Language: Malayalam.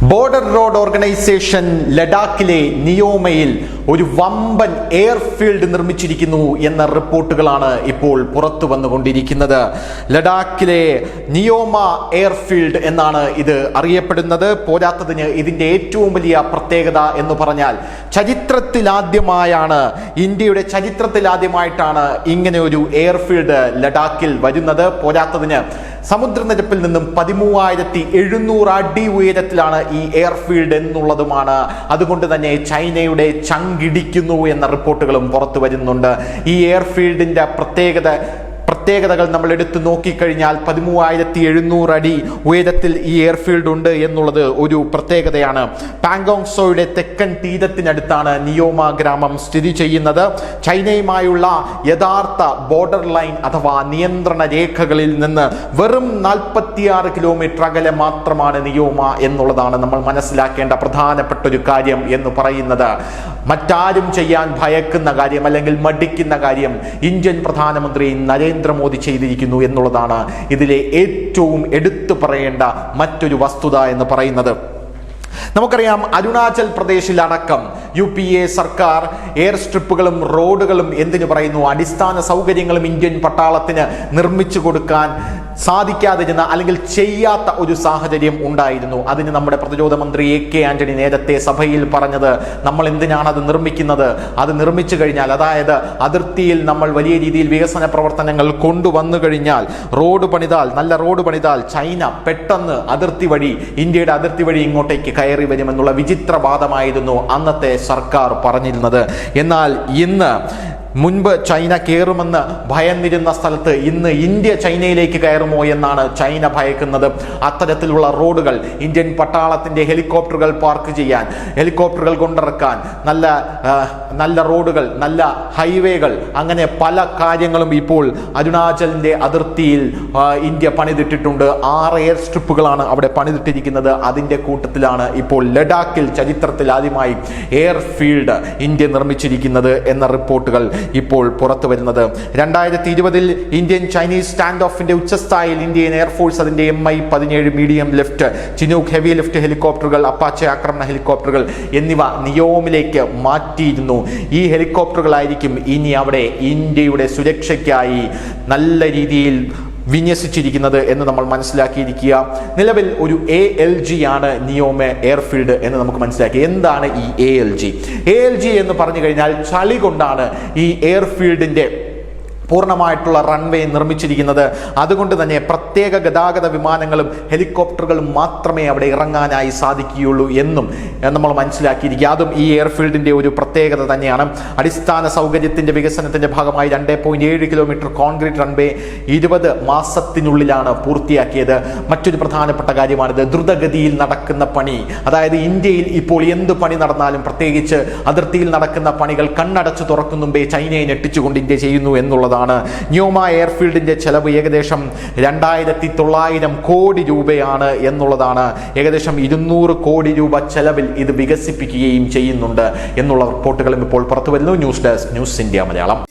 ബോർഡർ റോഡ് ഓർഗനൈസേഷൻ ലഡാക്കിലെ നിയോമയിൽ ഒരു വമ്പൻ എയർഫീൽഡ് നിർമ്മിച്ചിരിക്കുന്നു എന്ന റിപ്പോർട്ടുകളാണ് ഇപ്പോൾ പുറത്തു വന്നുകൊണ്ടിരിക്കുന്നത്. ലഡാക്കിലെ നിയോമ എയർഫീൽഡ് എന്നാണ് ഇത് അറിയപ്പെടുന്നത്. പോരാത്തതിന് ഇതിന്റെ ഏറ്റവും വലിയ പ്രത്യേകത എന്ന് പറഞ്ഞാൽ ഇന്ത്യയുടെ ചരിത്രത്തിലാദ്യമായിട്ടാണ് ഇങ്ങനെ ഒരു എയർഫീൽഡ് ലഡാക്കിൽ വരുന്നത്. പോരാത്തതിന് സമുദ്രനിരപ്പിൽ നിന്നും 13,700 അടി ഉയരത്തിലാണ് ഈ എയർഫീൽഡ് എന്നുള്ളതുമാണ്. അതുകൊണ്ട് തന്നെ ചൈനയുടെ ചങ്കിടിക്കുന്നു എന്ന റിപ്പോർട്ടുകളും പുറത്തു വരുന്നുണ്ട്. ഈ എയർഫീൽഡിന്റെ പ്രത്യേകതകൾ നമ്മൾ എടുത്തു നോക്കിക്കഴിഞ്ഞാൽ 13,700 അടി ഉയരത്തിൽ ഈ എയർഫീൽഡ് ഉണ്ട് എന്നുള്ളത് ഒരു പ്രത്യേകതയാണ്. പാങ്കോങ് സോയുടെ തെക്കൻ തീരത്തിനടുത്താണ് നിയോമ ഗ്രാമം സ്ഥിതി ചെയ്യുന്നത്. ചൈനയുമായുള്ള യഥാർത്ഥ ബോർഡർ ലൈൻ അഥവാ നിയന്ത്രണ രേഖകളിൽ നിന്ന് വെറും 46 കിലോമീറ്റർ അകലെ മാത്രമാണ് നിയോമ എന്നുള്ളതാണ് നമ്മൾ മനസ്സിലാക്കേണ്ട പ്രധാനപ്പെട്ട ഒരു കാര്യം എന്ന് പറയുന്നത്. മറ്റാരും ചെയ്യാൻ ഭയക്കുന്ന കാര്യം അല്ലെങ്കിൽ മടിക്കുന്ന കാര്യം ഇന്ത്യൻ പ്രധാനമന്ത്രി നരേന്ദ്രമോദി ചെയ്തിരിക്കുന്നു എന്നുള്ളതാണ് ഇതിലെ ഏറ്റവും എടുത്തു പറയേണ്ട മറ്റൊരു വസ്തുത എന്ന് പറയുന്നത്. നമുക്കറിയാം, അരുണാചൽ പ്രദേശിലടക്കം UPA സർക്കാർ എയർ സ്ട്രിപ്പുകളും റോഡുകളും എന്തിനു പറയുന്നു അടിസ്ഥാന സൗകര്യങ്ങളും ഇന്ത്യൻ പട്ടാളത്തിന് നിർമ്മിച്ചു കൊടുക്കാൻ സാധിക്കാതിരുന്ന അല്ലെങ്കിൽ ചെയ്യാത്ത ഒരു സാഹചര്യം ഉണ്ടായിരുന്നു. അതിന് നമ്മുടെ പ്രതിരോധ മന്ത്രി AK ആന്റണി നേരത്തെ സഭയിൽ പറഞ്ഞത്, നമ്മൾ എന്തിനാണ് അത് നിർമ്മിക്കുന്നത്, അത് നിർമ്മിച്ചു കഴിഞ്ഞാൽ, അതായത് അതിർത്തിയിൽ നമ്മൾ വലിയ രീതിയിൽ വികസന പ്രവർത്തനങ്ങൾ കൊണ്ടുവന്നു കഴിഞ്ഞാൽ, നല്ല റോഡ് പണിതാൽ ചൈന പെട്ടെന്ന് ഇന്ത്യയുടെ അതിർത്തി വഴി ഇങ്ങോട്ടേക്ക് കയറി വരുമെന്നുള്ള വിചിത്രവാദമായിരുന്നു അന്നത്തെ സർക്കാർ പറഞ്ഞിരുന്നത്. എന്നാൽ മുൻപ് ചൈന കയറുമെന്ന് ഭയന്നിരുന്ന സ്ഥലത്ത് ഇന്ന് ഇന്ത്യ ചൈനയിലേക്ക് കയറുമോ എന്നാണ് ചൈന ഭയക്കുന്നത്. അത്തരത്തിലുള്ള റോഡുകൾ, ഇന്ത്യൻ പട്ടാളത്തിന്റെ ഹെലികോപ്റ്ററുകൾ പാർക്ക് ചെയ്യാൻ, ഹെലികോപ്റ്ററുകൾ കൊണ്ടിറക്കാൻ, നല്ല റോഡുകൾ, നല്ല ഹൈവേകൾ, അങ്ങനെ പല കാര്യങ്ങളും ഇപ്പോൾ അരുണാചലിന്റെ അതിർത്തിയിൽ ഇന്ത്യ പണിതിട്ടിട്ടുണ്ട്. 6 എയർ സ്ട്രിപ്പുകളാണ് അവിടെ പണിതിട്ടിരിക്കുന്നത്. അതിന്റെ കൂട്ടത്തിലാണ് ഇപ്പോൾ ലഡാക്കിൽ ചരിത്രത്തിൽ ആദ്യമായി എയർഫീൽഡ് ഇന്ത്യ നിർമ്മിച്ചിരിക്കുന്നത് എന്ന റിപ്പോർട്ടുകൾ ഇപ്പോൾ പുറത്തു വരുന്നത്. 2020 ഇന്ത്യൻ ചൈനീസ് സ്റ്റാൻഡ് ഓഫിന്റെ ഉച്ചസ്ഥായിയിൽ ഇന്ത്യൻ എയർഫോഴ്സ് അതിന്റെ Mi-17 medium lift, Chinook heavy lift ഹെലികോപ്റ്ററുകൾ, അപ്പാച്ചെ ആക്രമണ ഹെലികോപ്റ്ററുകൾ എന്നിവ നിയോമിലേക്ക് മാറ്റിയിരുന്നു. ഈ ഹെലികോപ്റ്ററുകളായിരിക്കും ഇനി അവിടെ ഇന്ത്യയുടെ സുരക്ഷയ്ക്കായി നല്ല രീതിയിൽ വിന്യസിച്ചിരിക്കുന്നത് എന്ന് നമ്മൾ മനസ്സിലാക്കിയിരിക്കുക. നിലവിൽ ഒരു ALG ആണ് നിയോമ എയർഫീൽഡ് എന്ന് നമുക്ക് മനസ്സിലാക്കി. എന്താണ് ഈ ALG എന്ന് പറഞ്ഞു കഴിഞ്ഞാൽ ചളി കൊണ്ടാണ് ഈ എയർഫീൽഡിന്റെ പൂർണ്ണമായിട്ടുള്ള റൺവേ നിർമ്മിച്ചിരിക്കുന്നത്. അതുകൊണ്ട് തന്നെ പ്രത്യേക ഗതാഗത വിമാനങ്ങളും ഹെലികോപ്റ്ററുകളും മാത്രമേ അവിടെ ഇറങ്ങാനായി സാധിക്കുകയുള്ളൂ എന്നും നമ്മൾ മനസ്സിലാക്കിയിരിക്കുക. അതും ഈ എയർഫീൽഡിന്റെ ഒരു പ്രത്യേകത തന്നെയാണ്. അടിസ്ഥാന സൗകര്യത്തിന്റെ വികസനത്തിന്റെ ഭാഗമായി 2.7 കിലോമീറ്റർ കോൺക്രീറ്റ് റൺവേ 20 മാസത്തിനുള്ളിലാണ് പൂർത്തിയാക്കിയത്. മറ്റൊരു പ്രധാനപ്പെട്ട കാര്യമാണിത്. ദ്രുതഗതിയിൽ നടക്കുന്ന പണി, അതായത് ഇന്ത്യയിൽ ഇപ്പോൾ എന്ത് പണി നടന്നാലും, പ്രത്യേകിച്ച് അതിർത്തിയിൽ നടക്കുന്ന പണികൾ കണ്ണടച്ചു തുറക്കും മുമ്പേ ചൈനയെ ഞെട്ടിച്ചുകൊണ്ട് ഇന്ത്യ ചെയ്യുന്നു എന്നുള്ളതാണ്. നിയോമ എയർഫീൽഡിന്റെ ചെലവ് ഏകദേശം 2,900 കോടി രൂപയാണ് എന്നുള്ളതാണ്. ഏകദേശം 200 കോടി രൂപ ചെലവിൽ ഇത് വികസിപ്പിക്കുകയും ചെയ്യുന്നുണ്ട് എന്നുള്ള റിപ്പോർട്ടുകളും ഇപ്പോൾ പുറത്തു വരുന്നു. News desk, news India Malayalam.